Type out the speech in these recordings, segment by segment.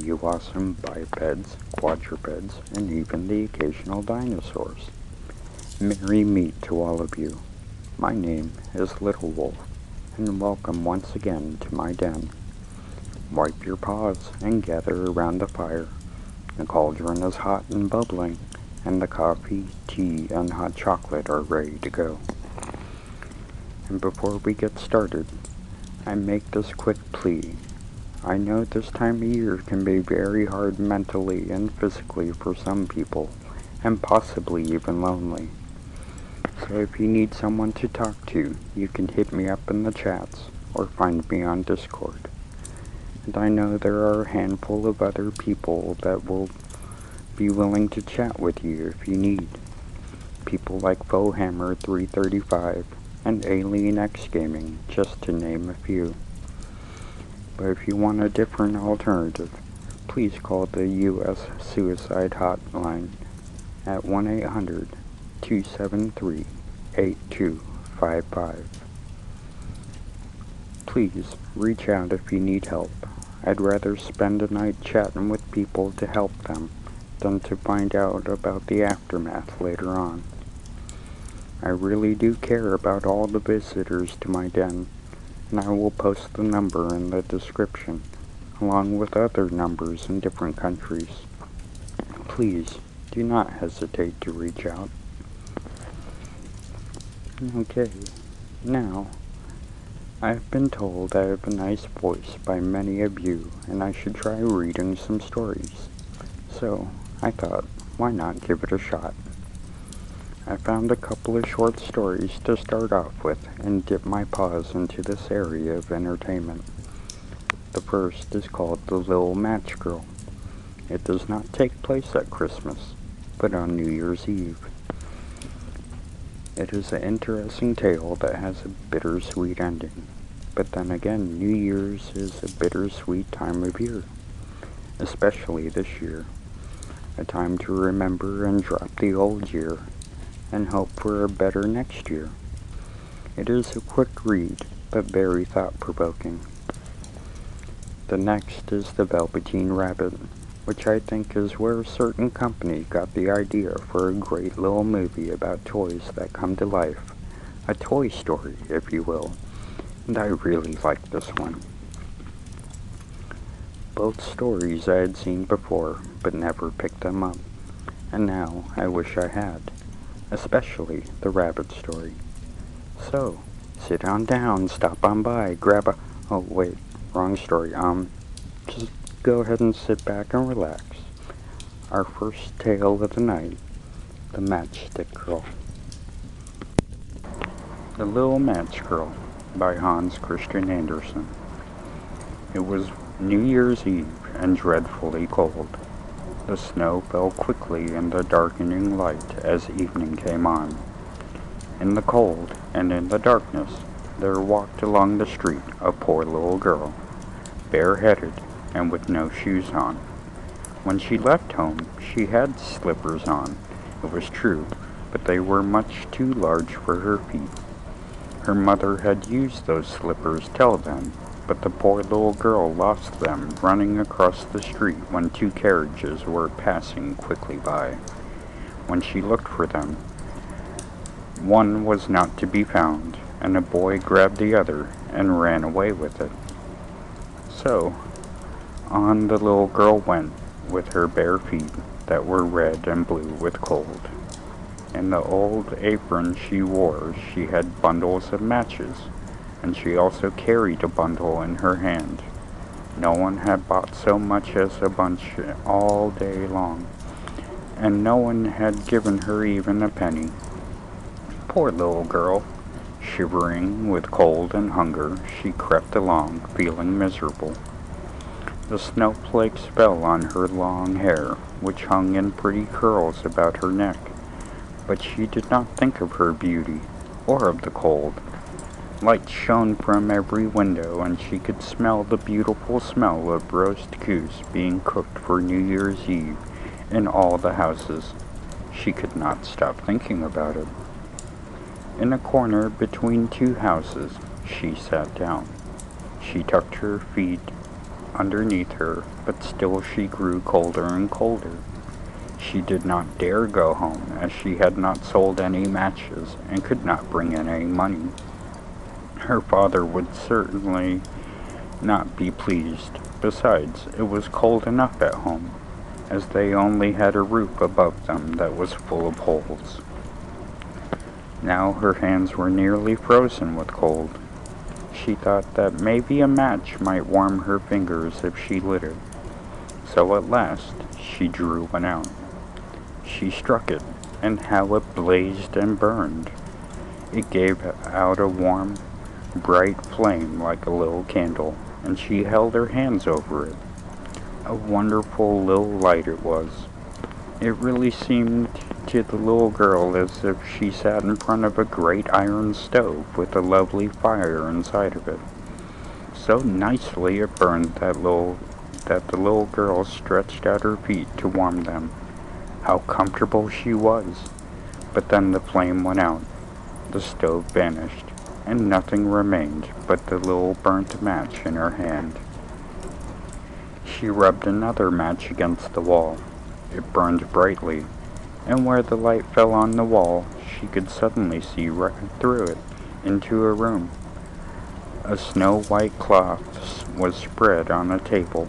you awesome bipeds, quadrupeds, and even the occasional dinosaurs. Merry meet to all of you. My name is Little Wolf, and welcome once again to my den. Wipe your paws and gather around the fire. The cauldron is hot and bubbling, and the coffee, tea, and hot chocolate are ready to go. And before we get started, I make this quick plea. I know this time of year can be very hard mentally and physically for some people, and possibly even lonely. So if you need someone to talk to, you can hit me up in the chats, or find me on Discord. And I know there are a handful of other people that will be willing to chat with you if you need. People like Fohammer335 and Alien X Gaming, just to name a few. But if you want a different alternative, please call the U.S. Suicide Hotline at 1-800-273-8255. Please reach out if you need help. I'd rather spend a night chatting with people to help them than to find out about the aftermath later on. I really do care about all the visitors to my den, and I will post the number in the description, along with other numbers in different countries. Please do not hesitate to reach out. Okay, now, I've been told I have a nice voice by many of you, and I should try reading some stories. So, I thought, why not give it a shot? I found a couple of short stories to start off with and dip my paws into this area of entertainment. The first is called The Little Match Girl. It does not take place at Christmas, but on New Year's Eve. It is an interesting tale that has a bittersweet ending. But then again, New Year's is a bittersweet time of year, especially this year. A time to remember and drop the old year and hope for a better next year. It is a quick read, but very thought-provoking. The next is The Velveteen Rabbit, which I think is where a certain company got the idea for a great little movie about toys that come to life. A Toy Story, if you will. And I really like this one. Both stories I had seen before, but never picked them up. And now I wish I had. Especially the rabbit story. So, sit on down, stop on by, grab a... Oh, wait, wrong story. Just go ahead and sit back and relax. Our first tale of the night, The Matchstick Girl. The Little Match Girl, by Hans Christian Andersen. It was New Year's Eve and dreadfully cold. The snow fell quickly in the darkening light as evening came on. In the cold and in the darkness, there walked along the street a poor little girl, bareheaded and with no shoes on. When she left home, she had slippers on, it was true, but they were much too large for her feet. Her mother had used those slippers till then, but the poor little girl lost them running across the street when two carriages were passing quickly by. When she looked for them, one was not to be found, and a boy grabbed the other and ran away with it. So, on the little girl went, with her bare feet that were red and blue with cold. In the old apron she wore, she had bundles of matches, and she also carried a bundle in her hand. No one had bought so much as a bunch all day long, and no one had given her even a penny. Poor little girl, shivering with cold and hunger, she crept along, feeling miserable. The snowflakes fell on her long hair, which hung in pretty curls about her neck, but she did not think of her beauty, or of the cold. Light shone from every window, and she could smell the beautiful smell of roast goose being cooked for New Year's Eve in all the houses. She could not stop thinking about it. In a corner between two houses, she sat down. She tucked her feet underneath her, but still she grew colder and colder. She did not dare go home, as she had not sold any matches and could not bring in any money. Her father would certainly not be pleased. Besides, it was cold enough at home, as they only had a roof above them that was full of holes. Now her hands were nearly frozen with cold. She thought that maybe a match might warm her fingers if she lit it. So at last she drew one out. She struck it, and how it blazed and burned! It gave out a warm, bright flame like a little candle, and she held her hands over it. A wonderful little light it was. It really seemed to the little girl as if she sat in front of a great iron stove with a lovely fire inside of it. So nicely it burned that the little girl stretched out her feet to warm them. How comfortable she was! But then the flame went out, the stove vanished, and nothing remained but the little burnt match in her hand. She rubbed another match against the wall. It burned brightly, and where the light fell on the wall, she could suddenly see right through it into a room. A snow-white cloth was spread on a table,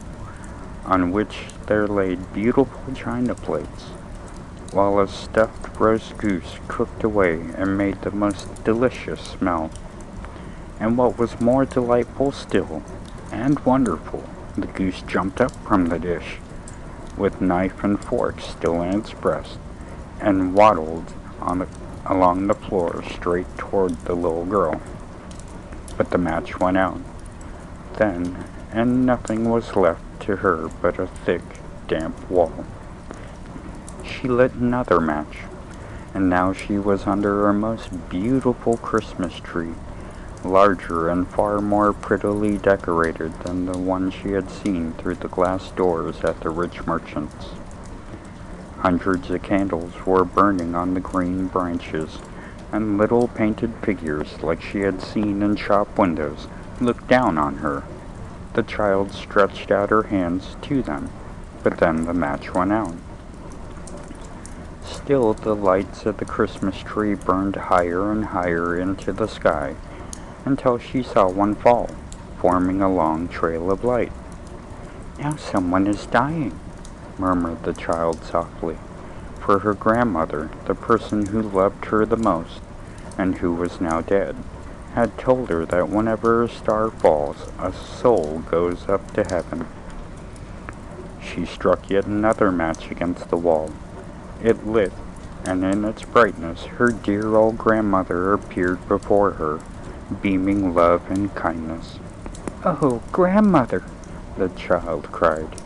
on which there lay beautiful china plates, while a stuffed roast goose cooked away and made the most delicious smell. And what was more delightful still, and wonderful, the goose jumped up from the dish, with knife and fork still in its breast, and waddled along the floor straight toward the little girl. But the match went out then, and nothing was left to her but a thick, damp wall. She lit another match, and now she was under a most beautiful Christmas tree, larger and far more prettily decorated than the one she had seen through the glass doors at the rich merchants'. Hundreds of candles were burning on the green branches, and little painted figures like she had seen in shop windows looked down on her. The child stretched out her hands to them, but then the match went out. Still the lights of the Christmas tree burned higher and higher into the sky, until she saw one fall, forming a long trail of light. "Now someone is dying," murmured the child softly, for her grandmother, the person who loved her the most, and who was now dead, had told her that whenever a star falls, a soul goes up to heaven. She struck yet another match against the wall. It lit, and in its brightness her dear old grandmother appeared before her, beaming love and kindness. "Oh, grandmother," the child cried,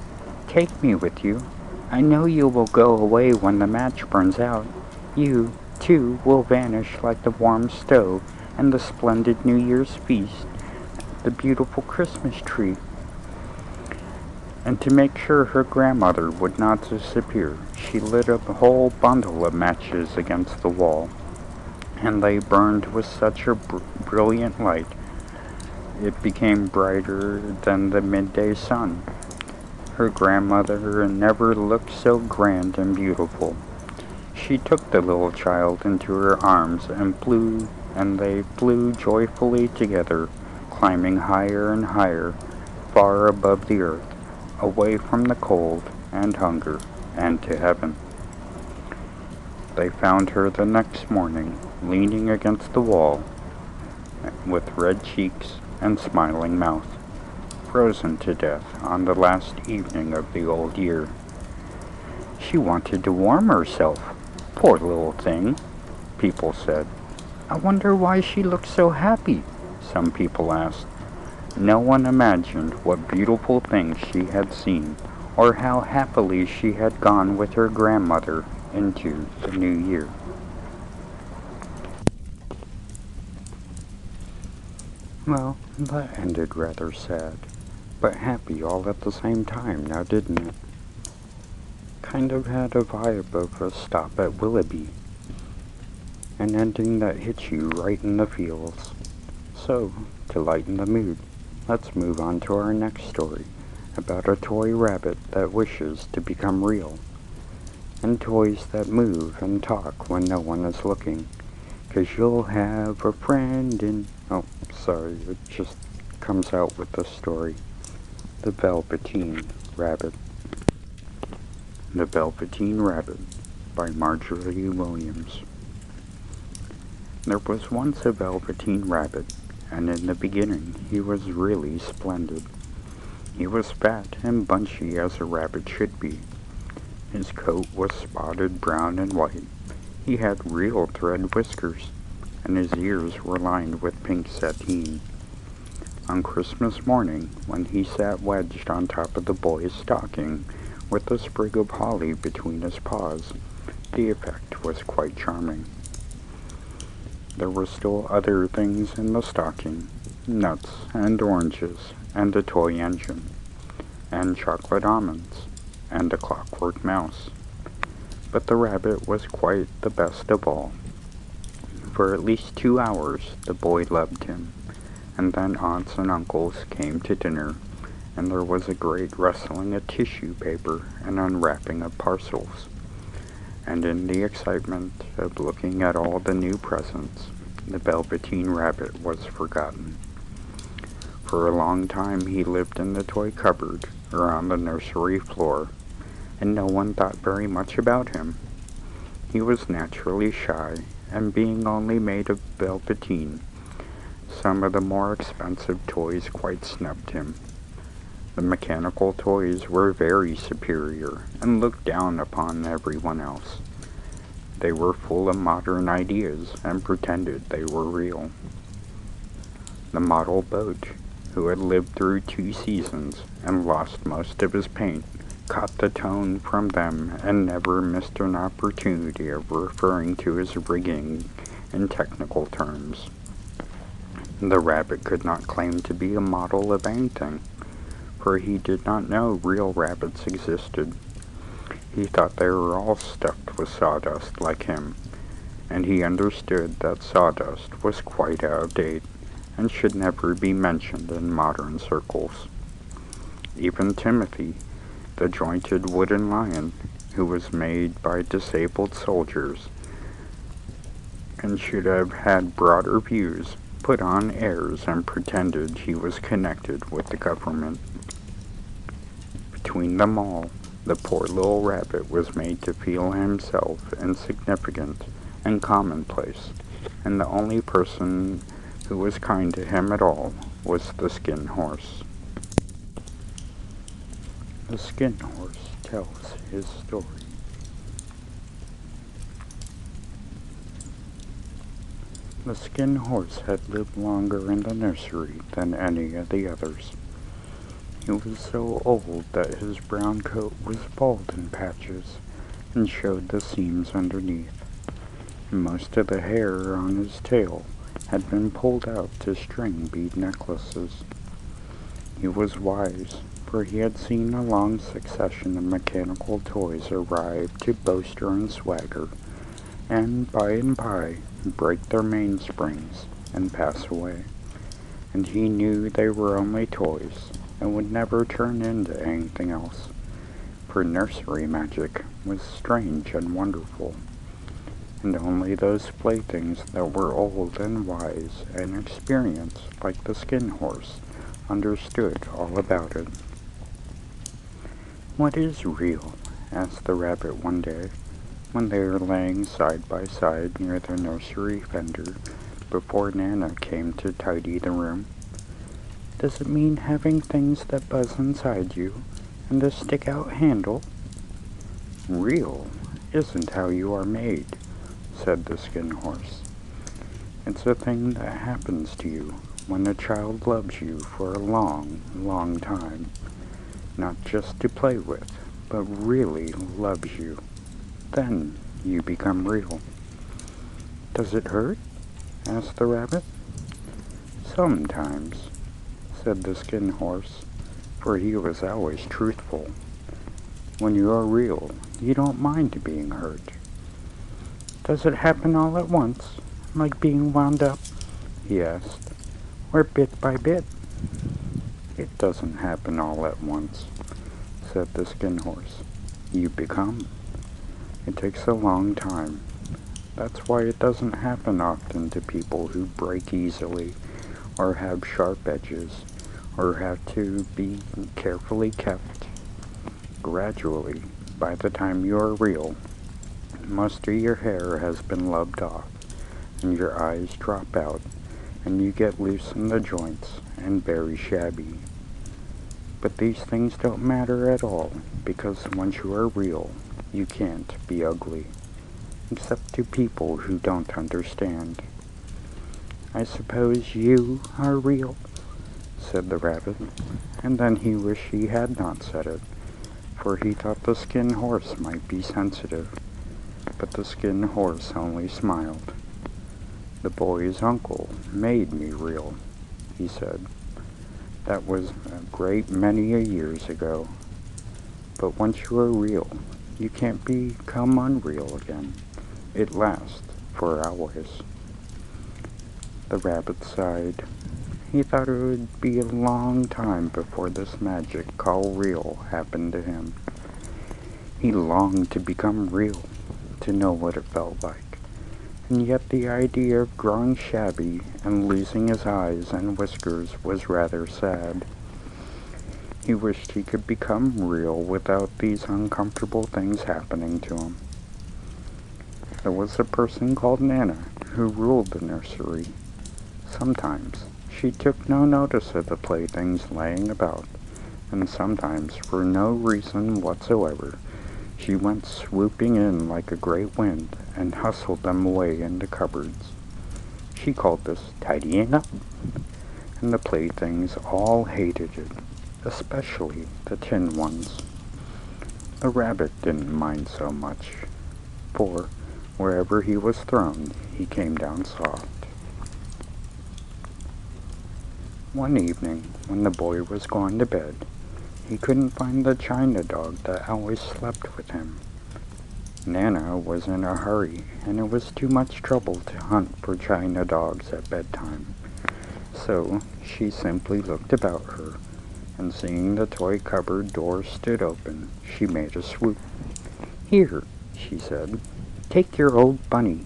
"take me with you. I know you will go away when the match burns out. You, too, will vanish like the warm stove and the splendid New Year's feast, the beautiful Christmas tree." And to make sure her grandmother would not disappear, she lit a whole bundle of matches against the wall, and they burned with such a brilliant light it became brighter than the midday sun. Her grandmother never looked so grand and beautiful. She took the little child into her arms and they flew joyfully together, climbing higher and higher, far above the earth, away from the cold and hunger, and to heaven. They found her the next morning, leaning against the wall, with red cheeks and smiling mouth, frozen to death on the last evening of the old year. "She wanted to warm herself, poor little thing," people said. "I wonder why she looked so happy," some people asked. No one imagined what beautiful things she had seen, or how happily she had gone with her grandmother into the new year. Well, that ended rather sad, but happy all at the same time now, didn't it? Kind of had a vibe of a stop at Willoughby, an ending that hits you right in the feels. So, to lighten the mood, let's move on to our next story, about a toy rabbit that wishes to become real, and toys that move and talk when no one is looking. 'Cause you'll have a friend in... Oh, sorry, it just comes out with the story. The Velveteen Rabbit. The Velveteen Rabbit by Marjorie Williams. There was once a Velveteen Rabbit, and in the beginning he was really splendid. He was fat and bunchy as a rabbit should be. His coat was spotted brown and white. He had real thread whiskers, and his ears were lined with pink sateen. On Christmas morning, when he sat wedged on top of the boy's stocking, with a sprig of holly between his paws, the effect was quite charming. There were still other things in the stocking: nuts and oranges, and a toy engine, and chocolate almonds, and a clockwork mouse. But the rabbit was quite the best of all. For at least 2 hours the boy loved him, and then aunts and uncles came to dinner, and there was a great rustling of tissue paper and unwrapping of parcels. And in the excitement of looking at all the new presents, the Velveteen Rabbit was forgotten. For a long time he lived in the toy cupboard or on the nursery floor, and no one thought very much about him. He was naturally shy, and being only made of velveteen, some of the more expensive toys quite snubbed him. The mechanical toys were very superior and looked down upon everyone else. They were full of modern ideas and pretended they were real. The model boat, who had lived through 2 seasons and lost most of his paint, caught the tone from them and never missed an opportunity of referring to his rigging in technical terms. The rabbit could not claim to be a model of anything, for he did not know real rabbits existed. He thought they were all stuffed with sawdust like him, and he understood that sawdust was quite out of date and should never be mentioned in modern circles. Even Timothy, the jointed wooden lion, who was made by disabled soldiers and should have had broader views, put on airs and pretended he was connected with the government. Between them all, the poor little rabbit was made to feel himself insignificant and commonplace, and the only person who was kind to him at all was the Skin Horse. The Skin Horse tells his story. The Skin Horse had lived longer in the nursery than any of the others. He was so old that his brown coat was bald in patches and showed the seams underneath, and most of the hair on his tail had been pulled out to string bead necklaces. He was wise, for he had seen a long succession of mechanical toys arrive to boaster and swagger, and by break their mainsprings and pass away, and he knew they were only toys and would never turn into anything else, for nursery magic was strange and wonderful, and only those playthings that were old and wise and experienced like the Skin Horse understood all about it. "What is real?" asked the rabbit one day, when they were laying side by side near the nursery fender before Nana came to tidy the room. "Does it mean having things that buzz inside you and a stick-out handle?" "Real isn't how you are made," said the Skin Horse. "It's a thing that happens to you when a child loves you for a long, long time, not just to play with, but really loves you. Then you become real." "Does it hurt?" asked the rabbit. "Sometimes," said the Skin Horse, for he was always truthful. "When you are real, you don't mind being hurt." "Does it happen all at once, like being wound up?" he asked, "or bit by bit?" "It doesn't happen all at once," said the Skin Horse. "You become. It takes a long time. That's why it doesn't happen often to people who break easily, or have sharp edges, or have to be carefully kept. Gradually, by the time you are real, most of your hair has been lubbed off, and your eyes drop out, and you get loose in the joints and very shabby. But these things don't matter at all, because once you are real, you can't be ugly, except to people who don't understand." "I suppose you are real," said the rabbit, and then he wished he had not said it, for he thought the Skin Horse might be sensitive. But the Skin Horse only smiled. "The boy's uncle made me real," he said. "That was a great many years ago. But once you are real, you can't become unreal again. It lasts for always." The rabbit sighed. He thought it would be a long time before this magic called real happened to him. He longed to become real, to know what it felt like, and yet the idea of growing shabby and losing his eyes and whiskers was rather sad. He wished he could become real without these uncomfortable things happening to him. There was a person called Nana who ruled the nursery. Sometimes she took no notice of the playthings laying about, and sometimes, for no reason whatsoever, she went swooping in like a great wind and hustled them away into cupboards. She called this tidying up, and the playthings all hated it, especially the tin ones. The rabbit didn't mind so much, for wherever he was thrown, he came down soft. One evening, when the boy was going to bed, he couldn't find the china dog that always slept with him. Nana was in a hurry, and it was too much trouble to hunt for china dogs at bedtime. So she simply looked about her, and seeing the toy cupboard door stood open, she made a swoop. "Here," she said, "take your old bunny.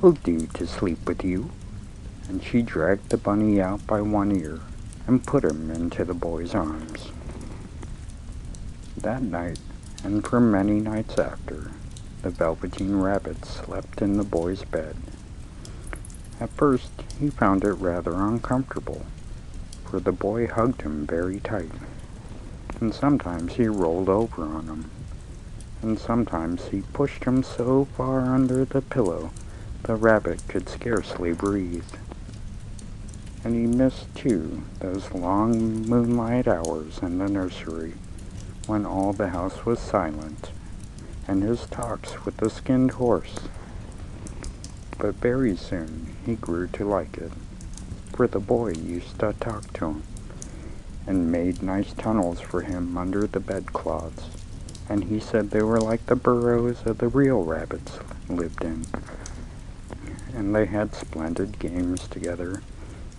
He'll do to sleep with you." And she dragged the bunny out by one ear and put him into the boy's arms. That night, and for many nights after, the Velveteen Rabbit slept in the boy's bed. At first, he found it rather uncomfortable, for the boy hugged him very tight, and sometimes he rolled over on him, and sometimes he pushed him so far under the pillow the rabbit could scarcely breathe. And he missed, too, those long moonlight hours in the nursery, when all the house was silent, and his talks with the skinned horse. But very soon he grew to like it, for the boy used to talk to him, and made nice tunnels for him under the bedclothes, and he said they were like the burrows of the real rabbits lived in. And they had splendid games together,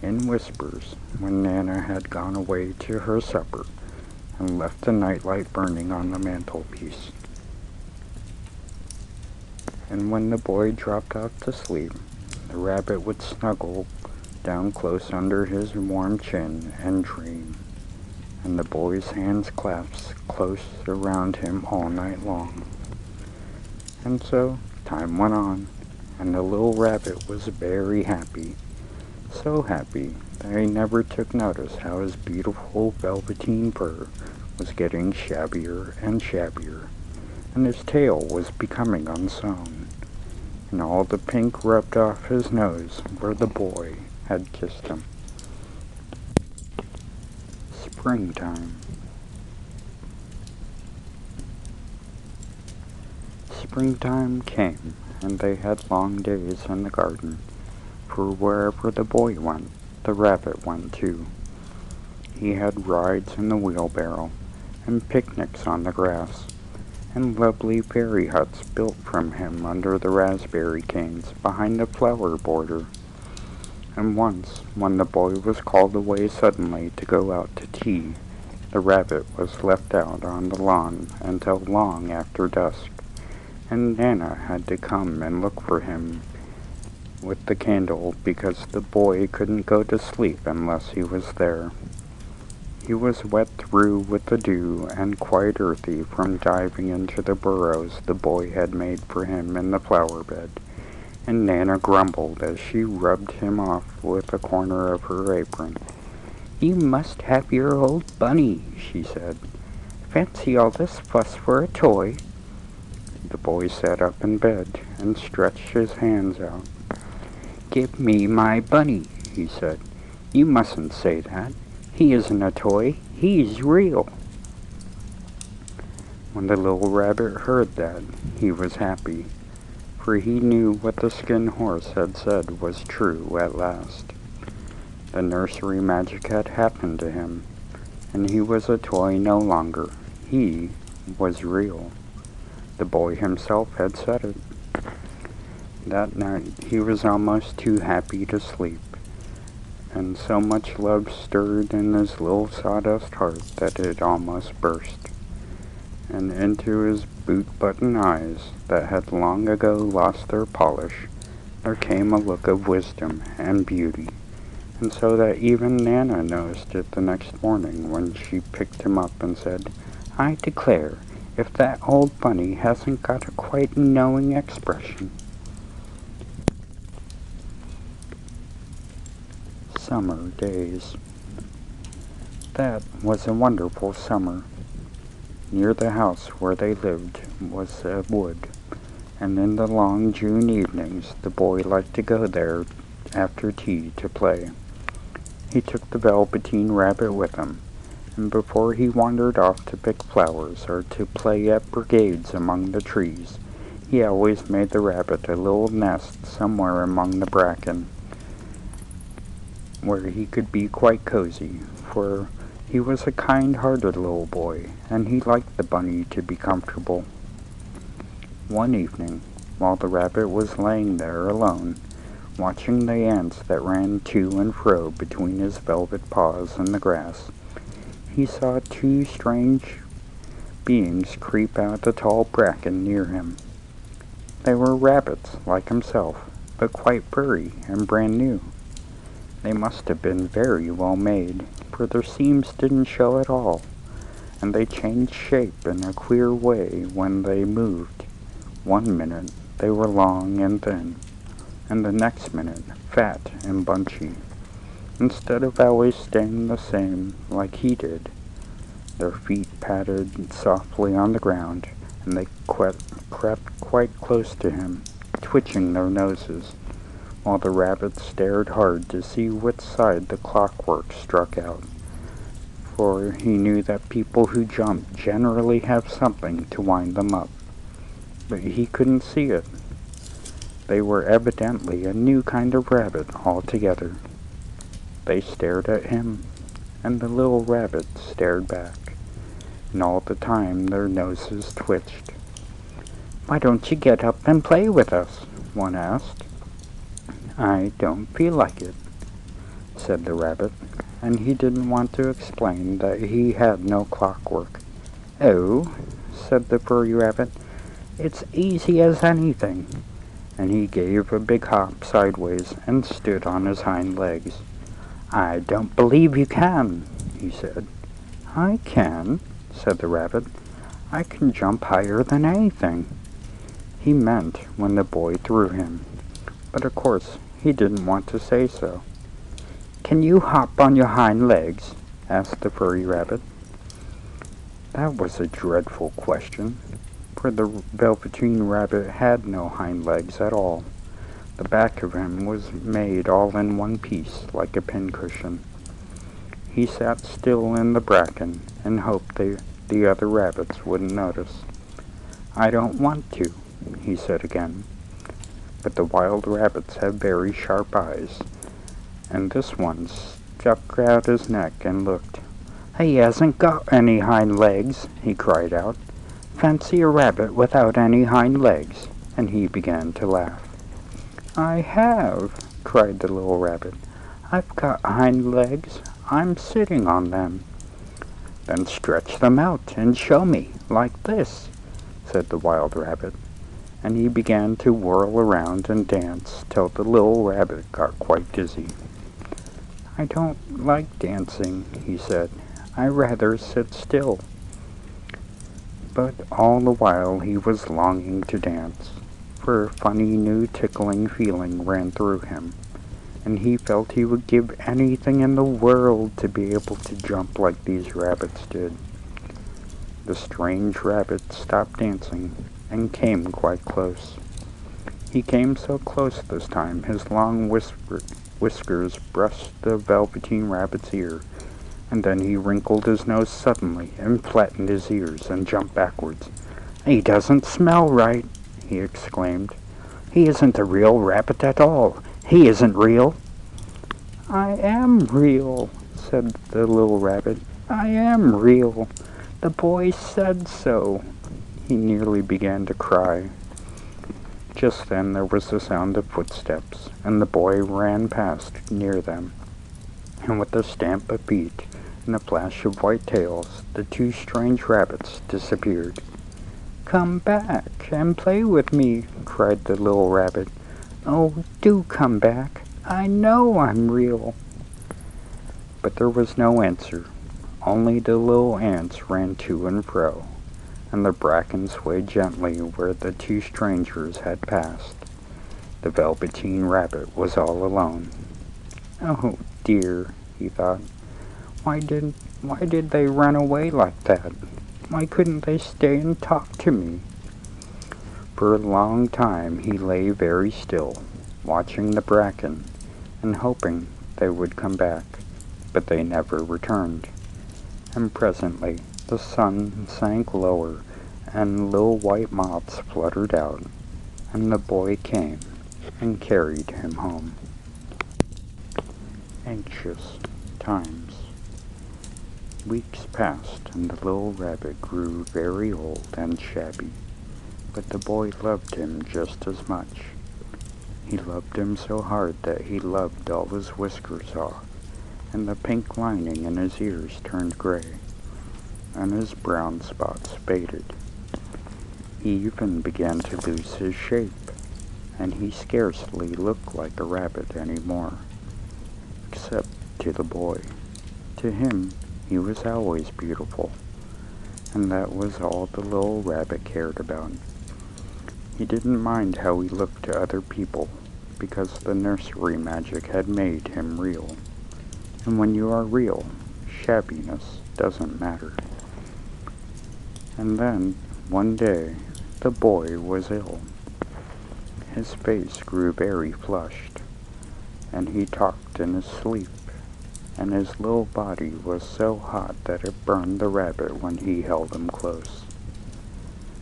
in whispers, when Nana had gone away to her supper, and left the nightlight burning on the mantelpiece. And when the boy dropped off to sleep, the rabbit would snuggle down close under his warm chin and dream, and the boy's hands clasped close around him all night long. And so time went on, and the little rabbit was very happy, so happy that he never took notice how his beautiful velveteen fur was getting shabbier and shabbier, and his tail was becoming unsewn, and all the pink rubbed off his nose where the boy had kissed him. Springtime. Springtime came, and they had long days in the garden, for wherever the boy went, the rabbit went too. He had rides in the wheelbarrow, and picnics on the grass, and lovely fairy huts built from him under the raspberry canes behind the flower border. And once, when the boy was called away suddenly to go out to tea, the rabbit was left out on the lawn until long after dusk, and Nana had to come and look for him with the candle because the boy couldn't go to sleep unless he was there. He was wet through with the dew and quite earthy from diving into the burrows the boy had made for him in the flower bed, and Nana grumbled as she rubbed him off with a corner of her apron. "You must have your old bunny," she said. "Fancy all this fuss for a toy." The boy sat up in bed and stretched his hands out. "Give me my bunny," he said. "You mustn't say that. He isn't a toy. He's real." When the little rabbit heard that, he was happy, for he knew what the Skin Horse had said was true at last. The nursery magic had happened to him, and he was a toy no longer. He was real. The boy himself had said it. That night he was almost too happy to sleep, and so much love stirred in his little sawdust heart that it almost burst. And into his boot-button eyes, that had long ago lost their polish, there came a look of wisdom and beauty, and so that even Nana noticed it the next morning when she picked him up and said, "I declare, if that old bunny hasn't got a quite knowing expression." Summer days. That was a wonderful summer. Near the house where they lived was a wood, and in the long June evenings the boy liked to go there after tea to play. He took the Velveteen Rabbit with him, and before he wandered off to pick flowers or to play at brigades among the trees, he always made the rabbit a little nest somewhere among the bracken, where he could be quite cozy, for he was a kind-hearted little boy, and he liked the bunny to be comfortable. One evening, while the rabbit was laying there alone, watching the ants that ran to and fro between his velvet paws in the grass, he saw two strange beings creep out the tall bracken near him. They were rabbits, like himself, but quite furry and brand new. They must have been very well made, for their seams didn't show at all, and they changed shape in a queer way when they moved. One minute they were long and thin, and the next minute fat and bunchy, instead of always staying the same like he did. Their feet patted softly on the ground, and they crept quite close to him, twitching their noses, while the rabbit stared hard to see which side the clockwork struck out, for he knew that people who jump generally have something to wind them up. But he couldn't see it. They were evidently a new kind of rabbit altogether. They stared at him, and the little rabbit stared back, and all the time their noses twitched. "Why don't you get up and play with us?" one asked. "I don't feel like it," said the rabbit, and he didn't want to explain that he had no clockwork. "Oh," said the furry rabbit, "it's easy as anything," and he gave a big hop sideways and stood on his hind legs. "I don't believe you can," he said. "I can," said the rabbit. "I can jump higher than anything." He meant when the boy threw him, but of course he didn't want to say so. "Can you hop on your hind legs?" asked the furry rabbit. That was a dreadful question, for the Velveteen Rabbit had no hind legs at all. The back of him was made all in one piece, like a pincushion. He sat still in the bracken and hoped the other rabbits wouldn't notice. "I don't want to," he said again. But the wild rabbits have very sharp eyes, and this one stuck out his neck and looked. "He hasn't got any hind legs," he cried out. "Fancy a rabbit without any hind legs," and he began to laugh. "I have," cried the little rabbit. I've got hind legs. I'm sitting on them." "Then stretch them out and show me, like this," said the wild rabbit, and he began to whirl around and dance till the little rabbit got quite dizzy. "I don't like dancing," he said. "I rather sit still." But all the while he was longing to dance, for a funny new tickling feeling ran through him, and he felt he would give anything in the world to be able to jump like these rabbits did. The strange rabbit stopped dancing and came quite close. He came so close this time his long whiskers brushed the Velveteen Rabbit's ear, and then he wrinkled his nose suddenly and flattened his ears and jumped backwards. "He doesn't smell right," he exclaimed. "He isn't a real rabbit at all. He isn't real." "I am real," said the little rabbit. "I am real. The boy said so." He nearly began to cry. Just then there was the sound of footsteps, and the boy ran past near them, and with a stamp of feet and a flash of white tails, the two strange rabbits disappeared. "Come back and play with me," cried the little rabbit. "Oh, do come back. I know I'm real." But there was no answer. Only the little ants ran to and fro, and the bracken swayed gently where the two strangers had passed. The Velveteen Rabbit was all alone. "Oh dear," he thought. Why did they run away like that? Why couldn't they stay and talk to me?" For a long time he lay very still, watching the bracken, and hoping they would come back, but they never returned. And presently the sun sank lower, and little white moths fluttered out, and the boy came and carried him home. Anxious times. Weeks passed, and the little rabbit grew very old and shabby, but the boy loved him just as much. He loved him so hard that he loved all his whiskers off, and the pink lining in his ears turned gray, and his brown spots faded. He even began to lose his shape, and he scarcely looked like a rabbit any more, except to the boy. To him, he was always beautiful, and that was all the little rabbit cared about. He didn't mind how he looked to other people, because the nursery magic had made him real. And when you are real, shabbiness doesn't matter. And then, one day, the boy was ill. His face grew very flushed, and he talked in his sleep, and his little body was so hot that it burned the rabbit when he held him close.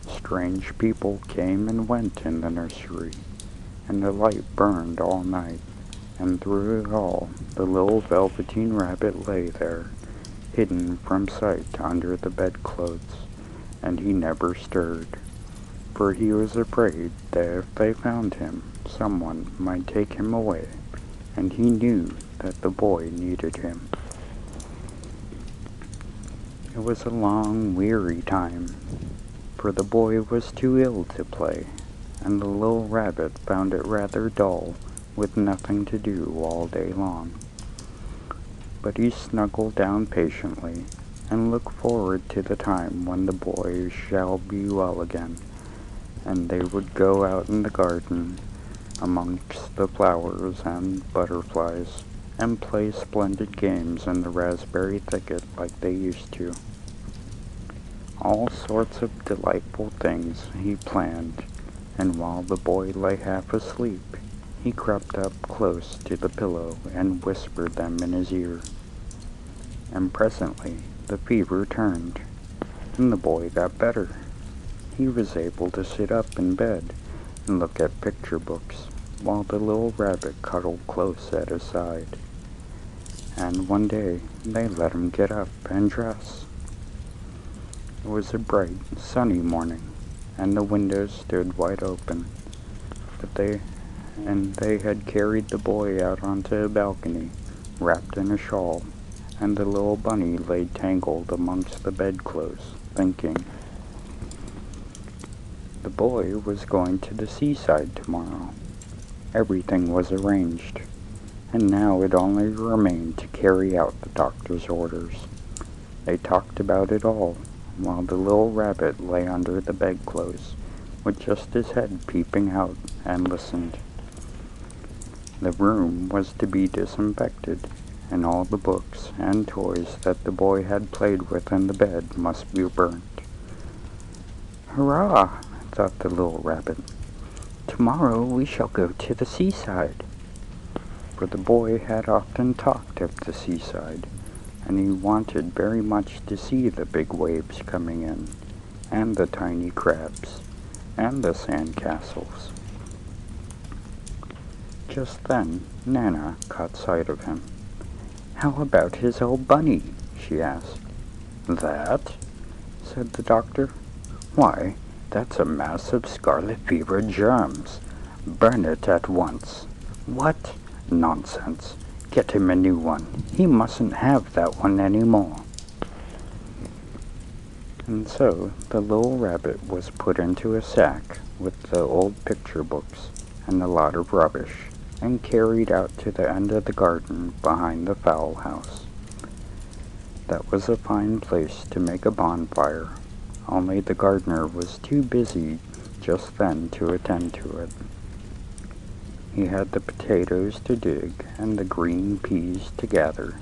Strange people came and went in the nursery, and the light burned all night, and through it all the little Velveteen Rabbit lay there, hidden from sight under the bedclothes, and he never stirred, for he was afraid that if they found him, someone might take him away, and he knew that the boy needed him. It was a long, weary time, for the boy was too ill to play, and the little rabbit found it rather dull, with nothing to do all day long. But he snuggled down patiently, and looked forward to the time when the boy shall be well again, and they would go out in the garden, amongst the flowers and butterflies, and play splendid games in the raspberry thicket like they used to. All sorts of delightful things he planned, and while the boy lay half asleep, he crept up close to the pillow and whispered them in his ear. And presently the fever turned, and the boy got better. He was able to sit up in bed and look at picture books, while the little rabbit cuddled close at his side. And one day they let him get up and dress. It was a bright, sunny morning, and the windows stood wide open, but they had carried the boy out onto a balcony wrapped in a shawl, and the little bunny lay tangled amongst the bedclothes, thinking. The boy was going to the seaside tomorrow. Everything was arranged, and now it only remained to carry out the doctor's orders. They talked about it all, while the little rabbit lay under the bedclothes, with just his head peeping out, and listened. The room was to be disinfected, and all the books and toys that the boy had played with in the bed must be burnt. "Hurrah!" thought the little rabbit. "Tomorrow we shall go to the seaside." For the boy had often talked of the seaside, and he wanted very much to see the big waves coming in, and the tiny crabs, and the sand castles. Just then Nana caught sight of him. "How about his old bunny?" she asked. "That?" said the doctor. "Why, that's a mass of scarlet fever germs. Burn it at once." "What? Nonsense. Get him a new one. He mustn't have that one any more." And so the little rabbit was put into a sack with the old picture books and a lot of rubbish, and carried out to the end of the garden behind the fowl house. That was a fine place to make a bonfire, only the gardener was too busy just then to attend to it. He had the potatoes to dig and the green peas to gather,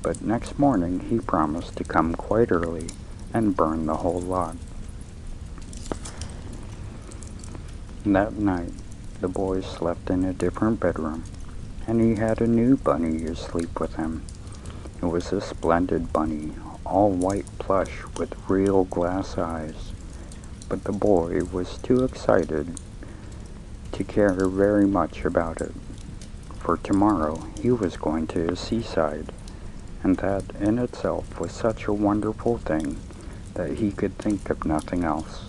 but next morning he promised to come quite early and burn the whole lot. That night the boy slept in a different bedroom, and he had a new bunny asleep with him. It was a splendid bunny, all white plush with real glass eyes, but the boy was too excited to care very much about it, for tomorrow he was going to a seaside, and that in itself was such a wonderful thing that he could think of nothing else.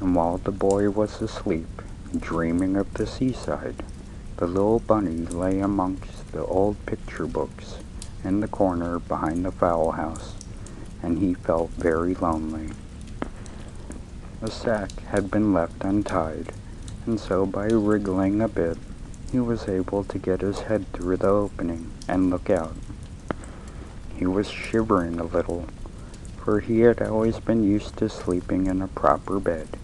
And while the boy was asleep, dreaming of the seaside, the little bunny lay amongst the old picture books in the corner behind the fowl house, and he felt very lonely. The sack had been left untied, and so by wriggling a bit, he was able to get his head through the opening and look out. He was shivering a little, for he had always been used to sleeping in a proper bed,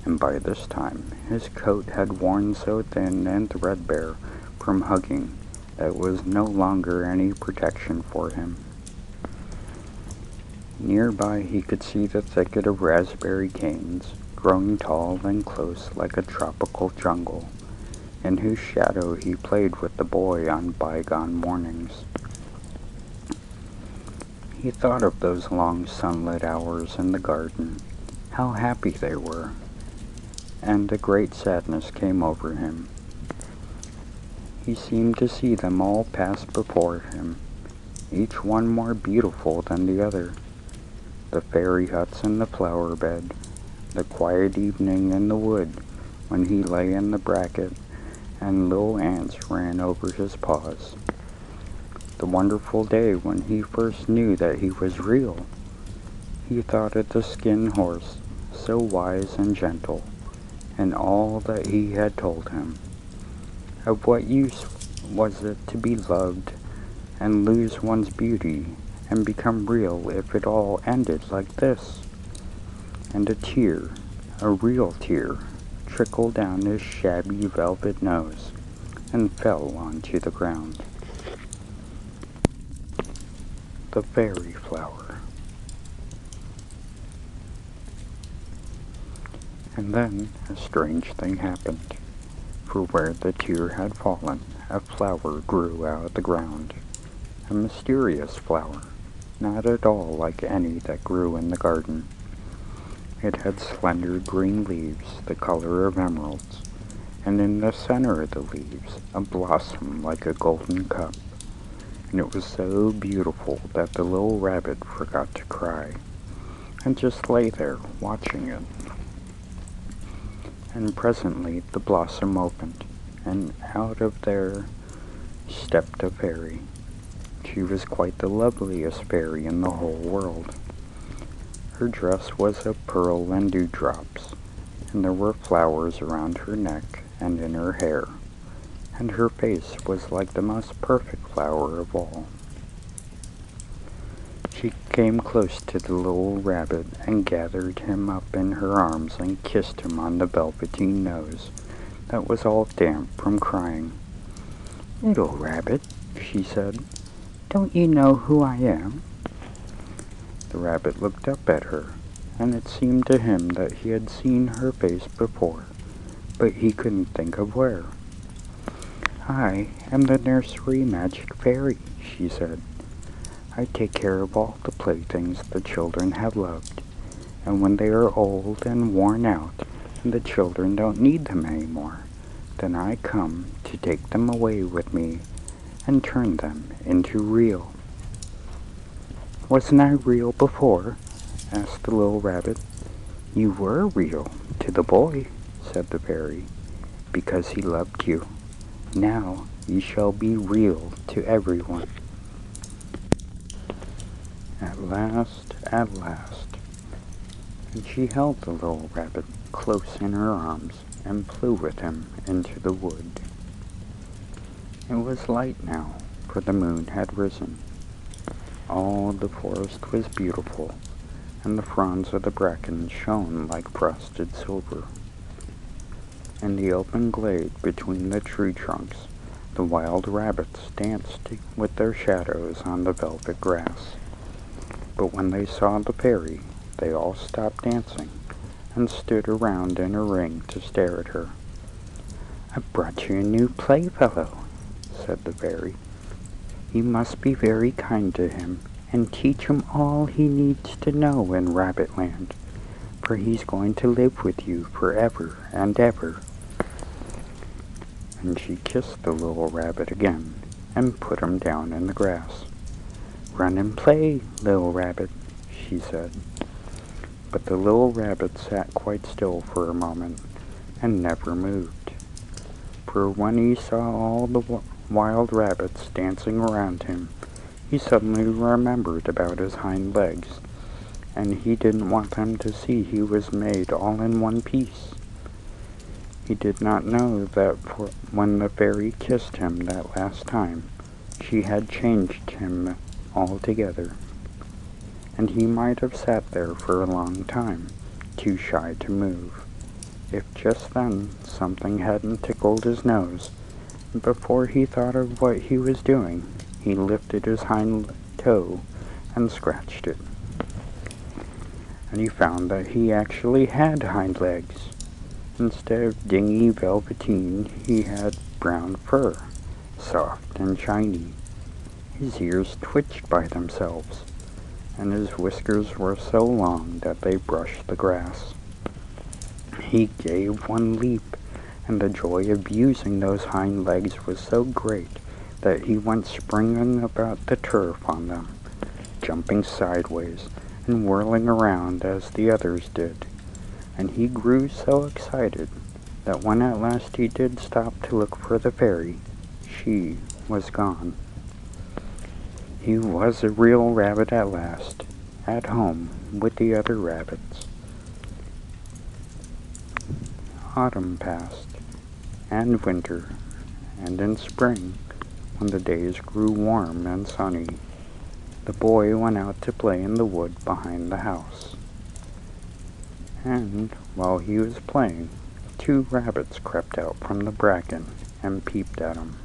and by this time his coat had worn so thin and threadbare from hugging that it was no longer any protection for him. Nearby he could see the thicket of raspberry canes, growing tall and close like a tropical jungle, in whose shadow he played with the boy on bygone mornings. He thought of those long sunlit hours in the garden, how happy they were, and a great sadness came over him. He seemed to see them all pass before him, each one more beautiful than the other. The fairy huts in the flower bed, the quiet evening in the wood when he lay in the bracket and little ants ran over his paws. The wonderful day when he first knew that he was real. He thought of the skin horse, so wise and gentle, and all that he had told him. Of what use was it to be loved and lose one's beauty and become real if it all ended like this? And a tear, a real tear, trickled down his shabby velvet nose and fell onto the ground. The fairy flower. And then a strange thing happened, for where the tear had fallen, a flower grew out of the ground, a mysterious flower, not at all like any that grew in the garden. It had slender green leaves the color of emeralds, and in the center of the leaves a blossom like a golden cup, and it was so beautiful that the little rabbit forgot to cry, and just lay there watching it. And presently the blossom opened, and out of there stepped a fairy. She was quite the loveliest fairy in the whole world. Her dress was of pearl and dewdrops, and there were flowers around her neck and in her hair, and her face was like the most perfect flower of all. She came close to the little rabbit and gathered him up in her arms and kissed him on the velveteen nose that was all damp from crying. "Little rabbit," she said, "don't you know who I am?" The rabbit looked up at her, and it seemed to him that he had seen her face before, but he couldn't think of where. "I am the nursery magic fairy," she said. "I take care of all the playthings the children have loved, and when they are old and worn out, and the children don't need them anymore, then I come to take them away with me and turn them into real." "Wasn't I real before?" asked the little rabbit. "You were real to the boy," said the fairy, "because he loved you. Now you shall be real to everyone." At last, and she held the little rabbit close in her arms and flew with him into the wood. It was light now, for the moon had risen. All the forest was beautiful, and the fronds of the bracken shone like frosted silver. In the open glade between the tree trunks, the wild rabbits danced with their shadows on the velvet grass. But when they saw the fairy, they all stopped dancing and stood around in a ring to stare at her. "I've brought you a new playfellow," said the fairy. "You must be very kind to him and teach him all he needs to know in Rabbitland, for he's going to live with you forever and ever." And she kissed the little rabbit again and put him down in the grass. "Run and play, little rabbit," she said. But the little rabbit sat quite still for a moment and never moved. For when he saw all the wild rabbits dancing around him, he suddenly remembered about his hind legs, and he didn't want them to see he was made all in one piece. He did not know that when the fairy kissed him that last time, she had changed him altogether, and he might have sat there for a long time, too shy to move, if just then something hadn't tickled his nose, and before he thought of what he was doing, he lifted his hind toe and scratched it. And he found that he actually had hind legs. Instead of dingy velveteen, he had brown fur, soft and shiny. His ears twitched by themselves, and his whiskers were so long that they brushed the grass. He gave one leap, and the joy of using those hind legs was so great that he went springing about the turf on them, jumping sideways and whirling around as the others did. And he grew so excited that when at last he did stop to look for the fairy, she was gone. He was a real rabbit at last, at home with the other rabbits. Autumn passed, and winter, and in spring, when the days grew warm and sunny, the boy went out to play in the wood behind the house. And while he was playing, 2 rabbits crept out from the bracken and peeped at him.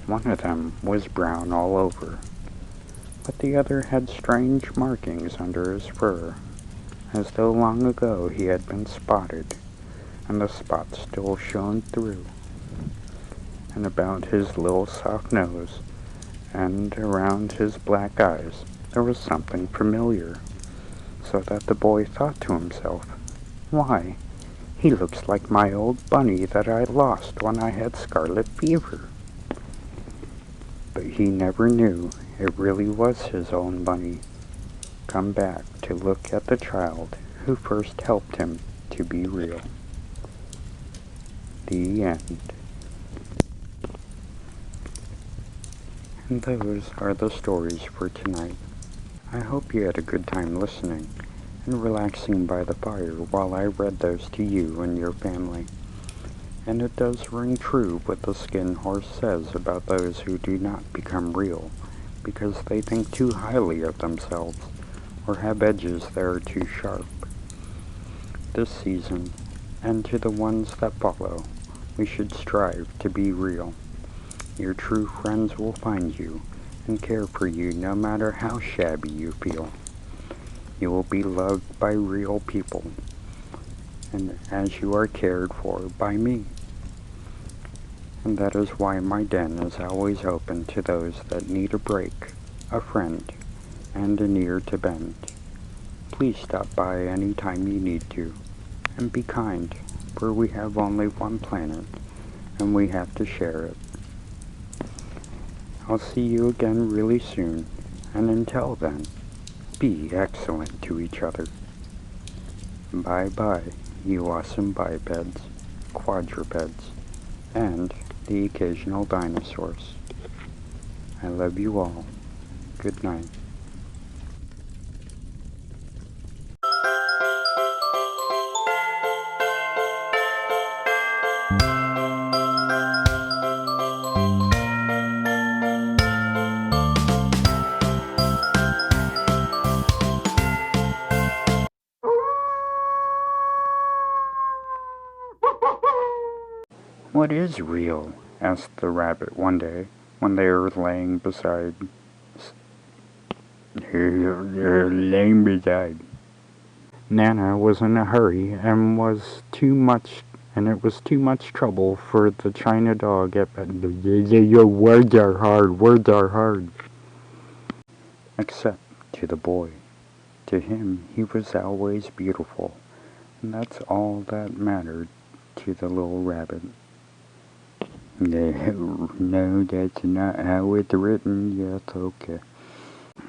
One of them was brown all over, but the other had strange markings under his fur, as though long ago he had been spotted, and the spots still shone through. And about his little soft nose, and around his black eyes, there was something familiar, so that the boy thought to himself, "Why, he looks like my old bunny that I lost when I had scarlet fever." But he never knew it really was his own bunny, come back to look at the child who first helped him to be real. The end. And those are the stories for tonight. I hope you had a good time listening and relaxing by the fire while I read those to you and your family. And it does ring true what the Skin Horse says about those who do not become real because they think too highly of themselves or have edges that are too sharp. This season, and to the ones that follow, we should strive to be real. Your true friends will find you and care for you no matter how shabby you feel. You will be loved by real people, and as you are cared for by me. And that is why my den is always open to those that need a break, a friend, and an ear to bend. Please stop by any time you need to, and be kind, for we have only one planet, and we have to share it. I'll see you again really soon, and until then, be excellent to each other. Bye-bye, you awesome bipeds, quadrupeds, and the occasional dinosaurs. I love you all. Good night. What is real? Asked the rabbit one day when they were laying beside. Nana was in a hurry and it was too much trouble for the China dog at your words are hard. Except to the boy. To him, he was always beautiful, and that's all that mattered to the little rabbit. No, that's not how it's written. Yes, okay.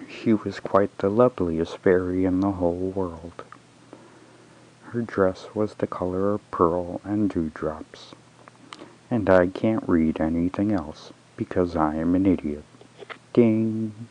She was quite the loveliest fairy in the whole world. Her dress was the color of pearl and dewdrops. And I can't read anything else, because I am an idiot. Ding!